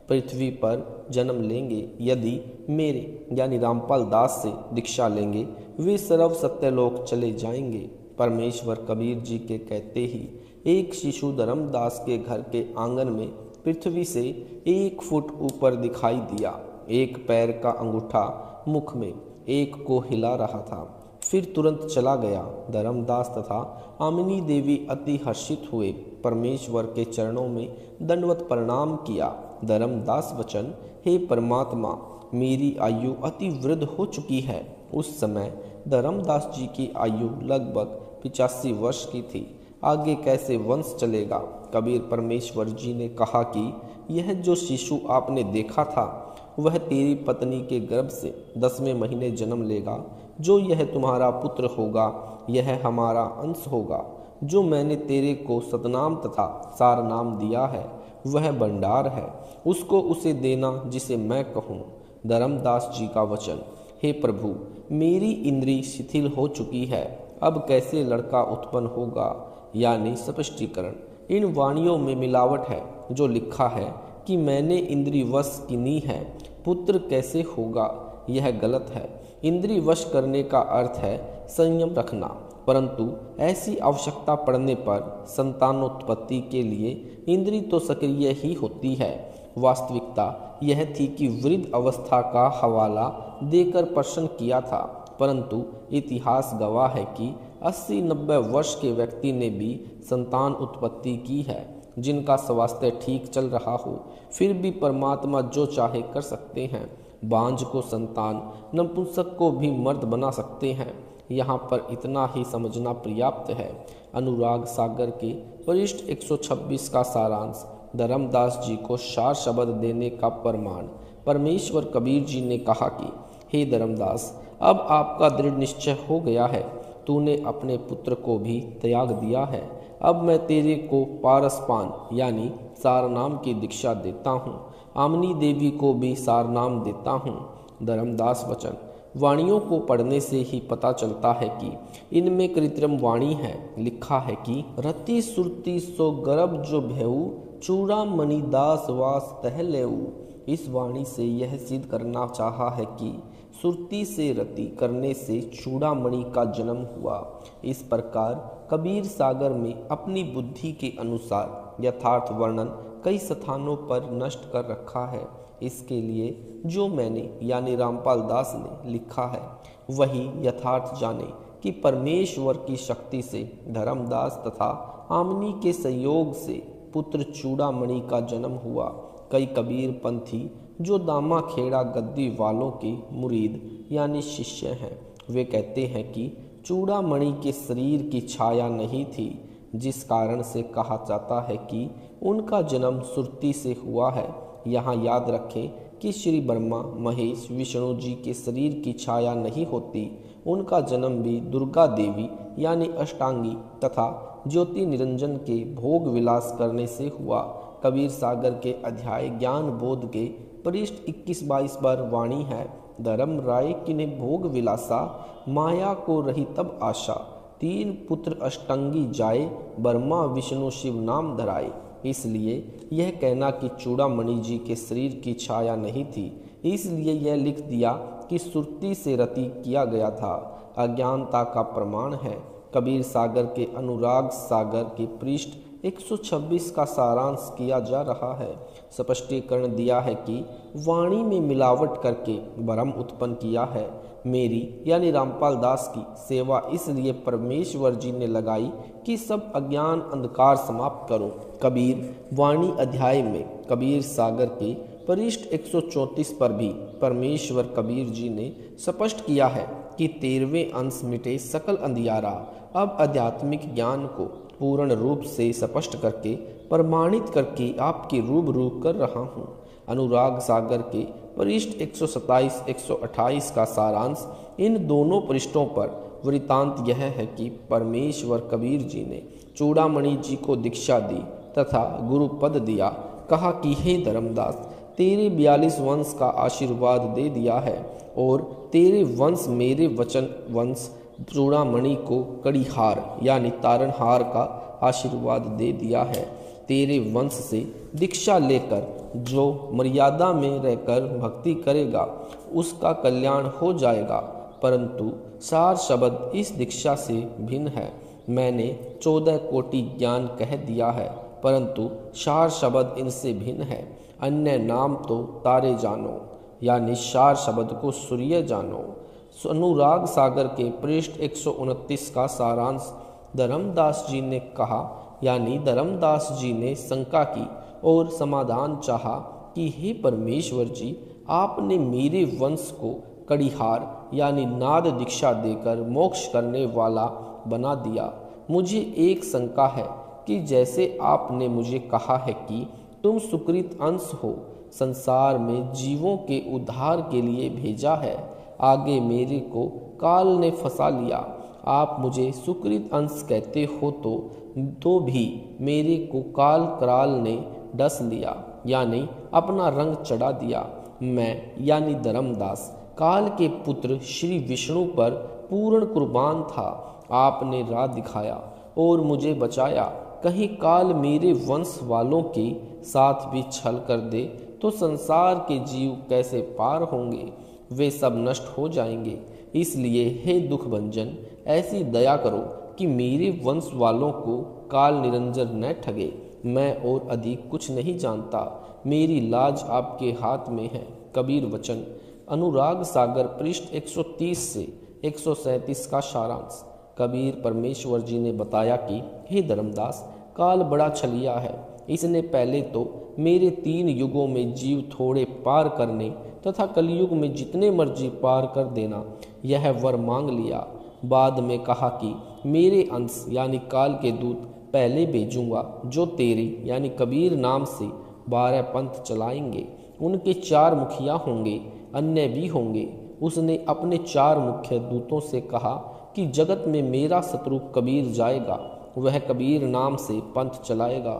S3: पृथ्वी पर जन्म लेंगे यदि मेरे यानी रामपाल दास से दीक्षा लेंगे, वे सर्व सत्यलोक चले जाएंगे। परमेश्वर कबीर जी के कहते ही एक शिशु धर्मदास के घर के आंगन में पृथ्वी से 1 फुट ऊपर दिखाई दिया। एक पैर का अंगूठा मुख में, एक को हिला रहा था, फिर तुरंत चला गया। धर्मदास तथा आमिनी देवी अति हर्षित हुए, परमेश्वर के चरणों में दंडवत प्रणाम किया। धर्मदास वचन, हे परमात्मा, मेरी आयु अति वृद्ध हो चुकी है। उस समय धर्मदास जी की आयु लगभग 85 वर्ष की थी। आगे कैसे वंश चलेगा? कबीर परमेश्वर जी ने कहा कि यह जो शिशु आपने देखा था वह तेरी पत्नी के गर्भ से 10वें महीने जन्म लेगा। जो यह तुम्हारा पुत्र होगा यह हमारा अंश होगा। जो मैंने तेरे को सतनाम तथा सारनाम दिया है वह भंडार है, उसको उसे देना जिसे मैं कहूँ। धर्मदास जी का वचन, हे प्रभु, मेरी इंद्री शिथिल हो चुकी है, अब कैसे लड़का उत्पन्न होगा? यानी स्पष्टीकरण, इन वाणियों में मिलावट है। जो लिखा है कि मैंने इंद्री वश किनी है, पुत्र कैसे होगा, यह गलत है। इंद्री वश करने का अर्थ है संयम रखना, परंतु ऐसी आवश्यकता पड़ने पर संतानोत्पत्ति के लिए इंद्री तो सक्रिय ही होती है। वास्तविकता यह थी कि वृद्ध अवस्था का हवाला देकर प्रश्न किया था, परंतु इतिहास गवाह है कि 80-90 वर्ष के व्यक्ति ने भी संतान उत्पत्ति की है। जिनका स्वास्थ्य ठीक चल रहा हो, फिर भी परमात्मा जो चाहे कर सकते हैं। बांझ को संतान, नपुंसक को भी मर्द बना सकते हैं। यहाँ पर इतना ही समझना पर्याप्त है। अनुराग सागर के पृष्ठ 126 का सारांश, धर्मदास जी को सार शब्द देने का प्रमाण। परमेश्वर कबीर जी ने कहा कि हे धर्मदास, अब आपका दृढ़ निश्चय हो गया है, तूने अपने पुत्र को भी त्याग दिया है। अब मैं तेरे को पारसपान यानी सारनाम की दीक्षा देता हूँ। आमनी देवी को भी सारनाम देता हूँ। धर्मदास वचन, वाणियों को पढ़ने से ही पता चलता है कि इनमें कृत्रिम वाणी है। लिखा है कि रति सुरती सो गर्भ जो भेऊ, चूड़ा मणि दास वास तह लेऊ। इस वाणी से यह सिद्ध करना चाहा है कि सुरती से रति करने से चूड़ामणि का जन्म हुआ। इस प्रकार कबीर सागर में अपनी बुद्धि के अनुसार यथार्थ वर्णन कई स्थानों पर नष्ट कर रखा है। इसके लिए जो मैंने यानी रामपाल दास ने लिखा है वही यथार्थ जाने कि परमेश्वर की शक्ति से धर्मदास तथा आमनी के संयोग से पुत्र चूड़ामणि का जन्म हुआ। कई कबीर पंथी जो दामा खेड़ा गद्दी वालों के मुरीद यानी शिष्य हैं, वे कहते हैं कि चूड़ामणि के शरीर की छाया नहीं थी, जिस कारण से कहा जाता है कि उनका जन्म सुरती से हुआ है। यहाँ याद रखें कि श्री ब्रह्मा महेश विष्णु जी के शरीर की छाया नहीं होती। उनका जन्म भी दुर्गा देवी यानी अष्टांगी तथा ज्योति निरंजन के भोग विलास करने से हुआ। कबीर सागर के अध्याय ज्ञान बोध के पृष्ठ 21-22 पर वाणी है, धर्म राय किने भोग विलासा, माया को रही तब आशा। 3 पुत्र अष्टांगी जाए, ब्रह्मा विष्णु शिव नाम धराए। इसलिए यह कहना कि चूड़ामणि जी के शरीर की छाया नहीं थी, इसलिए यह लिख दिया कि सुरती से रति किया गया था, अज्ञानता का प्रमाण है। कबीर सागर के अनुराग सागर के पृष्ठ 126 का सारांश किया जा रहा है। स्पष्टीकरण दिया है कि वाणी में मिलावट करके भ्रम उत्पन्न किया है। मेरी यानी रामपाल दास की सेवा इसलिए परमेश्वर जी ने लगाई कि सब अज्ञान अंधकार समाप्त करो। कबीर वाणी अध्याय में कबीर सागर के पृष्ठ 134 पर भी परमेश्वर कबीर जी ने स्पष्ट किया है कि 13वें अंश मिटे सकल अंधियारा। अब आध्यात्मिक ज्ञान को पूर्ण रूप से स्पष्ट करके प्रमाणित करके आपकी रूबरू कर रहा हूँ। अनुराग सागर के पृष्ठ 127-128 का सारांश। इन दोनों पृष्ठों पर वृतांत यह है कि परमेश्वर कबीर जी ने चूड़ामणि जी को दीक्षा दी तथा गुरु पद दिया। कहा कि हे धर्मदास, तेरे 42 वंश का आशीर्वाद दे दिया है और तेरे वंश मेरे वचन वंश चूड़ामणि को कड़ीहार यानी तारणहार का आशीर्वाद दे दिया है। तेरे वंश से दीक्षा लेकर जो मर्यादा में रहकर भक्ति करेगा उसका कल्याण हो जाएगा, परंतु सार शब्द इस दीक्षा से भिन्न है। मैंने 14 कोटि ज्ञान कह दिया है, परंतु सार शब्द इनसे भिन्न है। अन्य नाम तो तारे जानो, यानी सार शब्द को सूर्य जानो। अनुराग सागर के पृष्ठ 129 का सारांश धर्मदास जी ने कहा, यानी धर्मदास जी ने शंका की और समाधान चाहा कि हे परमेश्वर जी, आपने मेरे वंश को कड़िहार यानी नाद दीक्षा देकर मोक्ष करने वाला बना दिया। मुझे एक शंका है कि जैसे आपने मुझे कहा है कि तुम सुकृत अंश हो, संसार में जीवों के उद्धार के लिए भेजा है, आगे मेरे को काल ने फंसा लिया। आप मुझे सुकृत अंश कहते हो तो भी मेरे को काल कराल ने डस लिया, यानी अपना रंग चढ़ा दिया। मैं यानी धर्मदास काल के पुत्र श्री विष्णु पर पूर्ण कुर्बान था। आपने राह दिखाया और मुझे बचाया। कहीं काल मेरे वंश वालों के साथ भी छल कर दे तो संसार के जीव कैसे पार होंगे, वे सब नष्ट हो जाएंगे। इसलिए हे दुख भंजन, ऐसी दया करो कि मेरे वंश वालों को काल निरंजन न ठगे। मैं और अधिक कुछ नहीं जानता, मेरी लाज आपके हाथ में है। कबीर वचन। अनुराग सागर पृष्ठ 130 से 137 का सारांश। कबीर परमेश्वर जी ने बताया कि हे धर्मदास, काल बड़ा छलिया है। इसने पहले तो मेरे 3 युगों में जीव थोड़े पार करने तथा कलयुग में जितने मर्जी पार कर देना, यह वर मांग लिया। बाद में कहा कि मेरे अंश यानी काल के दूत पहले भेजूंगा, जो तेरे यानी कबीर नाम से 12 पंथ चलाएंगे। उनके 4 मुखिया होंगे, अन्य भी होंगे। उसने अपने 4 मुख्य दूतों से कहा कि जगत में मेरा शत्रु कबीर जाएगा, वह कबीर नाम से पंथ चलाएगा।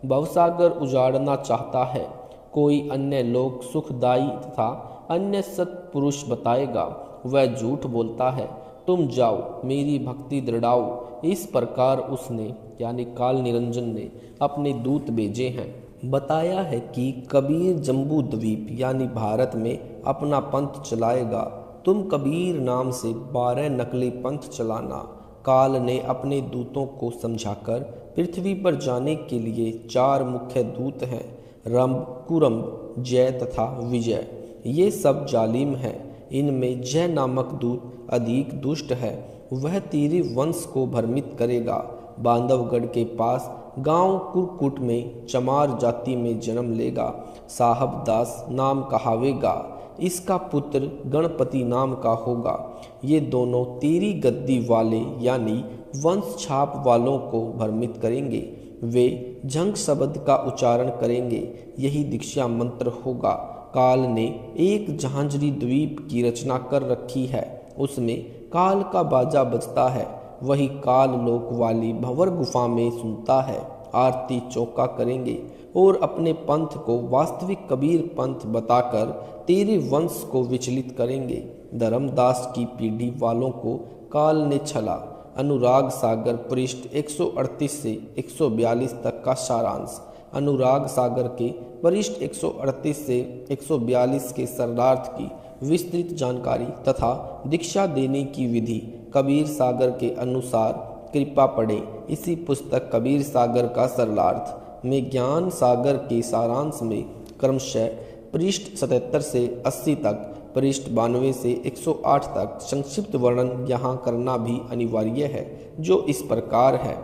S3: भवसागर उजाड़ना चाहता है, कोई अन्य लोक सुखदायी तथा अन्य सत्पुरुष बताएगा, वह झूठ बोलता है। तुम जाओ, मेरी भक्ति दृढ़ाओ। इस प्रकार उसने यानी काल निरंजन ने अपने दूत भेजे हैं। बताया है कि कबीर जम्बू द्वीप यानी भारत में अपना पंथ चलाएगा। तुम कबीर नाम से 12 नकली पंथ चलाना। काल ने अपने दूतों को समझाकर पृथ्वी पर जाने के लिए 4 मुख्य दूत हैं, रंभ, कुरम्भ, जय तथा विजय। ये सब जालिम हैं। इनमें जय नामक दूत अधिक दुष्ट है, वह तेरे वंश को भ्रमित करेगा। बांधवगढ़ के पास गांव कुरकुट में चमार जाति में जन्म लेगा। साहब दास नाम कहावेगा। इसका पुत्र गणपति नाम का होगा। ये दोनों तेरी गद्दी वाले यानी वंश छाप वालों को भ्रमित करेंगे। वे झंग शब्द का उच्चारण करेंगे, यही दीक्षा मंत्र होगा। काल ने एक झांझरी द्वीप की रचना कर रखी है, उसमें काल का बाजा बजता है। वही काल लोक वाली भंवर गुफा में सुनता है। आरती चौका करेंगे और अपने पंथ को वास्तविक कबीर पंथ बताकर तेरे वंश को विचलित करेंगे। धर्मदास की पीढ़ी वालों को काल ने छला। अनुराग सागर पृष्ठ 138 से 142 तक का सारांश। अनुराग सागर के पृष्ठ 138 से 142 के शरणार्थ की विस्तृत जानकारी तथा दीक्षा देने की विधि कबीर सागर के अनुसार कृपा पढ़ें। इसी पुस्तक कबीर सागर का सरलार्थ में ज्ञान सागर के सारांश में क्रमशः पृष्ठ 77 से 80 तक, पृष्ठ 92 से 108 तक संक्षिप्त वर्णन यहाँ करना भी अनिवार्य है, जो इस प्रकार है।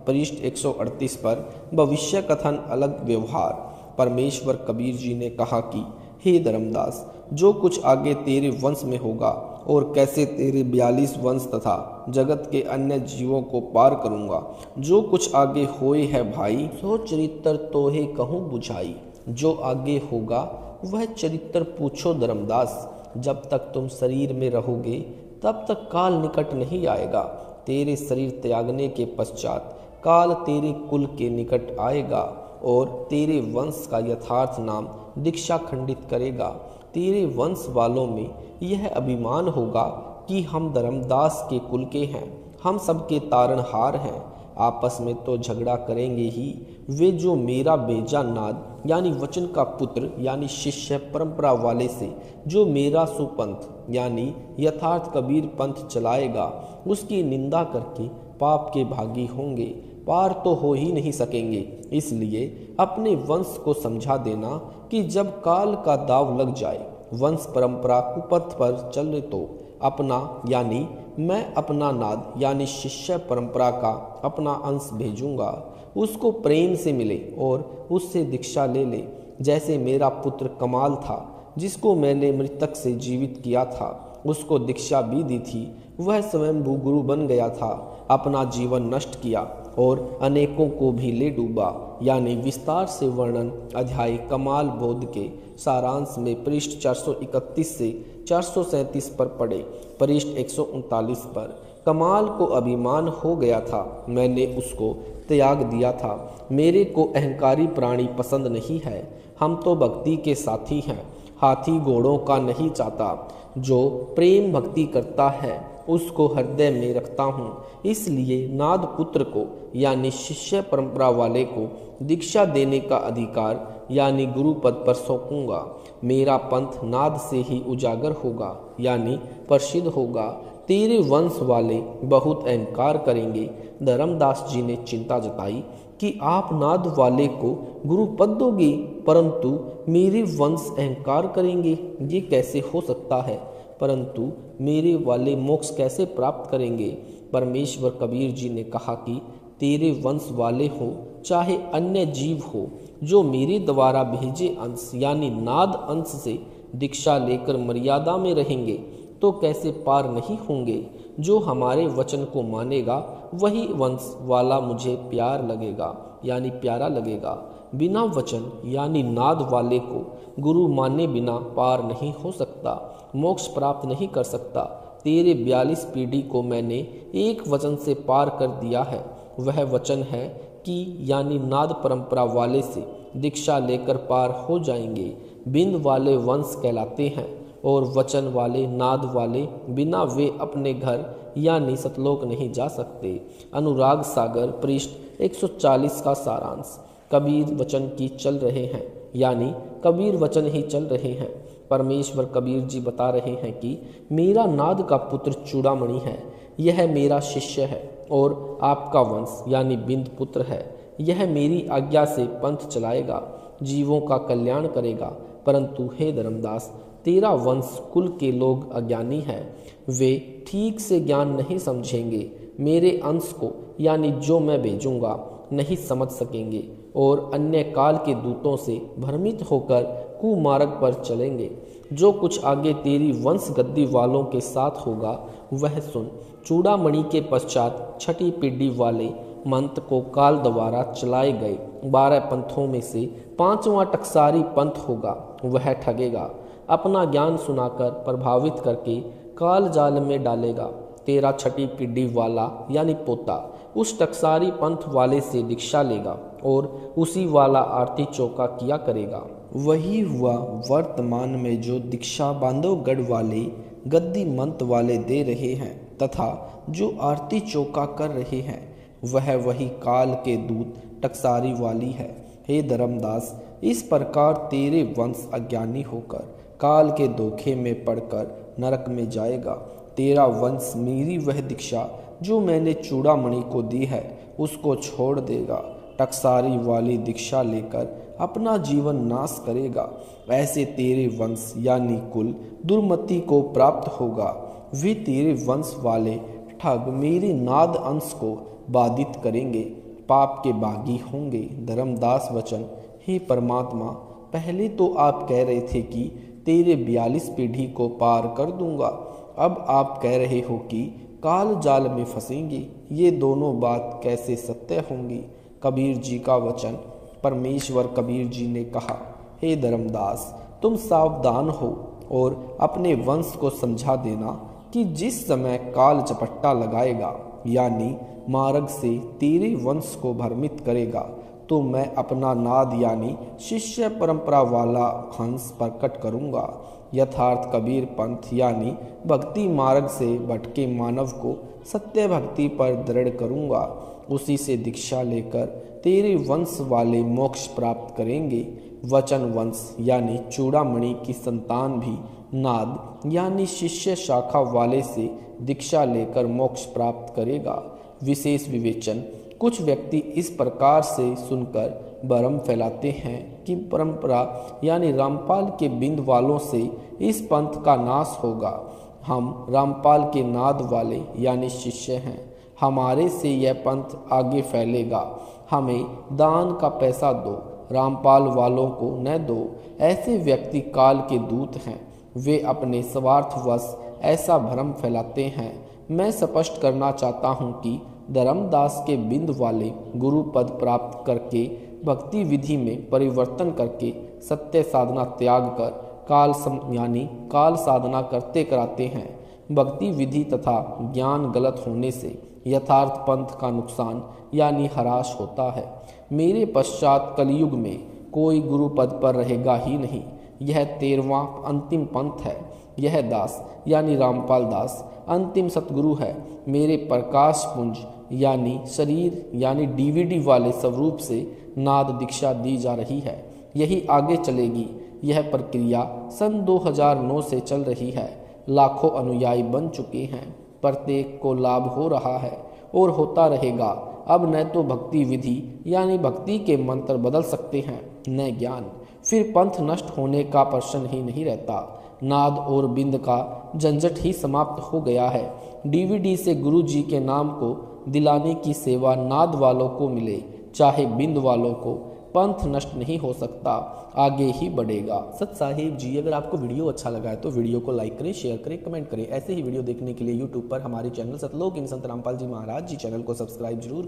S3: पृष्ठ 138 पर भविष्य कथन अलग व्यवहार। परमेश्वर कबीर जी ने कहा कि हे धर्मदास, जो कुछ आगे तेरे वंश में होगा और कैसे तेरे 42 वंश तथा जगत के अन्य जीवों को पार करूंगा, जो कुछ आगे होए है भाई, सो चरित्र तोहे कहूँ बुझाई। जो आगे होगा वह चरित्र पूछो धर्मदास। जब तक तुम शरीर में रहोगे तब तक काल निकट नहीं आएगा। तेरे शरीर त्यागने के पश्चात काल तेरे कुल के निकट आएगा और तेरे वंश का यथार्थ नाम दीक्षा खंडित करेगा। तेरे वंश वालों में यह अभिमान होगा कि हम धर्मदास के कुल के हैं, हम सबके तारणहार हैं। आपस में तो झगड़ा करेंगे ही। वे जो मेरा बेजा नाद यानी वचन का पुत्र यानी शिष्य परंपरा वाले से जो मेरा सुपंथ यानी यथार्थ कबीर पंथ चलाएगा, उसकी निंदा करके पाप के भागी होंगे, पार तो हो ही नहीं सकेंगे। इसलिए अपने वंश को समझा देना कि जब काल का दाव लग जाए, वंश परंपरा कुपथ पर चले तो अपना यानी मैं अपना नाद यानी शिष्य परंपरा का अपना अंश भेजूंगा। उसको प्रेम से मिले और उससे दीक्षा ले ले। जैसे मेरा पुत्र कमाल था जिसको मैंने मृतक से जीवित किया था, उसको दीक्षा भी दी थी। वह स्वयं गुरु बन गया था, अपना जीवन नष्ट किया और अनेकों को भी ले डूबा। यानी विस्तार से वर्णन अध्याय कमाल बोध के सारांश में पृष्ठ 431 से 437 पर पढ़े। पृष्ठ 139 पर कमाल को अभिमान हो गया था, मैंने उसको त्याग दिया था। मेरे को अहंकारी प्राणी पसंद नहीं है, हम तो भक्ति के साथी हैं, हाथी घोड़ों का नहीं चाहता। जो प्रेम भक्ति करता है उसको हृदय में रखता हूँ। इसलिए नाद पुत्र को यानी शिष्य परंपरा वाले को दीक्षा देने का अधिकार यानी गुरु पद पर सौंपूंगा। मेरा पंथ नाद से ही उजागर होगा यानी प्रसिद्ध होगा। तेरे वंश वाले बहुत अहंकार करेंगे। धर्मदास जी ने चिंता जताई कि आप नाद वाले को गुरु पद दोगे, परंतु मेरे वंश अहंकार करेंगे, ये कैसे हो सकता है? परंतु मेरे वाले मोक्ष कैसे प्राप्त करेंगे? परमेश्वर कबीर जी ने कहा कि तेरे वंश वाले हो चाहे अन्य जीव हो, जो मेरे द्वारा भेजे अंश यानी नाद अंश से दीक्षा लेकर मर्यादा में रहेंगे तो कैसे पार नहीं होंगे। जो हमारे वचन को मानेगा वही वंश वाला मुझे प्यार लगेगा यानी प्यारा लगेगा। बिना वचन यानी नाद वाले को गुरु माने बिना पार नहीं हो सकता, मोक्ष प्राप्त नहीं कर सकता। तेरे 42 पीढ़ी को मैंने एक वचन से पार कर दिया है। वह वचन है कि यानी नाद परंपरा वाले से दीक्षा लेकर पार हो जाएंगे। बिंद वाले वंश कहलाते हैं और वचन वाले नाद वाले बिना वे अपने घर यानी सतलोक नहीं जा सकते। अनुराग सागर पृष्ठ 140 का सारांश। कबीर वचन की चल रहे हैं यानी कबीर वचन ही चल रहे हैं। परमेश्वर कबीर जी बता रहे हैं कि मेरा नाद का पुत्र चूड़ामणि है, यह मेरा शिष्य है और आपका वंश यानी बिंद पुत्र है। यह मेरी आज्ञा से पंथ चलाएगा, जीवों का कल्याण करेगा। परंतु हे धर्मदास, तेरा वंश कुल के लोग अज्ञानी हैं, वे ठीक से ज्ञान नहीं समझेंगे। मेरे अंश को यानी जो मैं भेजूंगा नहीं समझ सकेंगे और अन्य काल के दूतों से भ्रमित होकर कुमार्ग पर चलेंगे। जो कुछ आगे तेरी वंश गद्दी वालों के साथ होगा वह सुन। चूड़ामणि के पश्चात छठी पीढ़ी वाले मंत्र को काल द्वारा चलाए गए 12 पंथों में से 5वां टकसारी पंथ होगा। वह ठगेगा, अपना ज्ञान सुनाकर प्रभावित करके काल जाल में डालेगा। तेरा छठी पीढ़ी वाला यानी पोता उस टकसारी पंथ वाले से दीक्षा लेगा और उसी वाला आरती चौका किया करेगा। वही हुआ वर्तमान में जो दीक्षा बांधवगढ़ वाले गद्दी मंत्र वाले दे रहे हैं तथा जो आरती चौका कर रहे हैं, वह वही काल के दूत टकसारी वाली है। हे धर्मदास, इस प्रकार तेरे वंश अज्ञानी होकर काल के धोखे में पड़कर नरक में जाएगा। तेरा वंश मेरी वह दीक्षा जो मैंने चूड़ामणि को दी है उसको छोड़ देगा, टकसारी वाली दीक्षा लेकर अपना जीवन नाश करेगा। ऐसे तेरे वंश यानी कुल दुर्मति को प्राप्त होगा। वे तेरे वंश वाले ठग मेरे नाद अंश को बाधित करेंगे, पाप के बागी होंगे। धर्मदास वचन, हे परमात्मा, पहले तो आप कह रहे थे कि तेरे 42 पीढ़ी को पार कर दूंगा, अब आप कह रहे हो कि काल जाल में फंसेंगे। ये दोनों बात कैसे सत्य होंगी? कबीर जी का वचन। परमेश्वर कबीर जी ने कहा, हे धर्मदास, तुम सावधान हो और अपने वंश को समझा देना कि जिस समय काल चपट्टा लगाएगा यानी मार्ग से तेरे वंश को भ्रमित करेगा, तो मैं अपना नाद यानी शिष्य परंपरा वाला हंस प्रकट करूंगा। यथार्थ कबीर पंथ यानी भक्ति मार्ग से भटके मानव को सत्य भक्ति पर दृढ़ करूंगा। उसी से दीक्षा लेकर तेरे वंश वाले मोक्ष प्राप्त करेंगे। वचन वंश यानी चूड़ामणि की संतान भी नाद यानी शिष्य शाखा वाले से दीक्षा लेकर मोक्ष प्राप्त करेगा। विशेष विवेचन, कुछ व्यक्ति इस प्रकार से सुनकर भ्रम फैलाते हैं कि परंपरा यानी रामपाल के बिंद वालों से इस पंथ का नाश होगा। हम रामपाल के नाद वाले यानी शिष्य हैं, हमारे से यह पंथ आगे फैलेगा। हमें दान का पैसा दो, रामपाल वालों को न दो। ऐसे व्यक्ति काल के दूत हैं, वे अपने स्वार्थवश ऐसा भ्रम फैलाते हैं। मैं स्पष्ट करना चाहता हूँ कि धर्मदास के बिंद वाले गुरु पद प्राप्त करके भक्ति विधि में परिवर्तन करके सत्य साधना त्याग कर काल साधना करते कराते हैं। भक्ति विधि तथा ज्ञान गलत होने से यथार्थ पंथ का नुकसान यानी ह्रास होता है। मेरे पश्चात कलयुग में कोई गुरु पद पर रहेगा ही नहीं। यह 13वां अंतिम पंथ है। यह दास यानी रामपाल दास अंतिम सतगुरु है। मेरे प्रकाश पुंज यानी शरीर यानी डीवीडी वाले स्वरूप से नाद दीक्षा दी जा रही है। यही आगे चलेगी। यह प्रक्रिया सन 2009 से चल रही है। लाखों अनुयायी बन चुके हैं, प्रत्येक को लाभ हो रहा है और होता रहेगा। अब न तो भक्ति विधि यानी भक्ति के मंत्र बदल सकते हैं, न ज्ञान। फिर पंथ नष्ट होने का प्रश्न ही नहीं रहता। नाद और बिंद का झंझट ही समाप्त हो गया है। डीवीडी से गुरु जी के नाम को दिलाने की सेवा नाद वालों को मिले चाहे बिंद वालों को। पंथ नष्ट नहीं हो सकता, आगे ही बढ़ेगा।
S2: सत साहिब जी, अगर आपको वीडियो अच्छा लगा है तो वीडियो को लाइक करें, शेयर करें, कमेंट करें। ऐसे ही वीडियो देखने के लिए यूट्यूब पर हमारे चैनल सतलोक इन संत रामपाल जी महाराज जी चैनल को सब्सक्राइब जरूर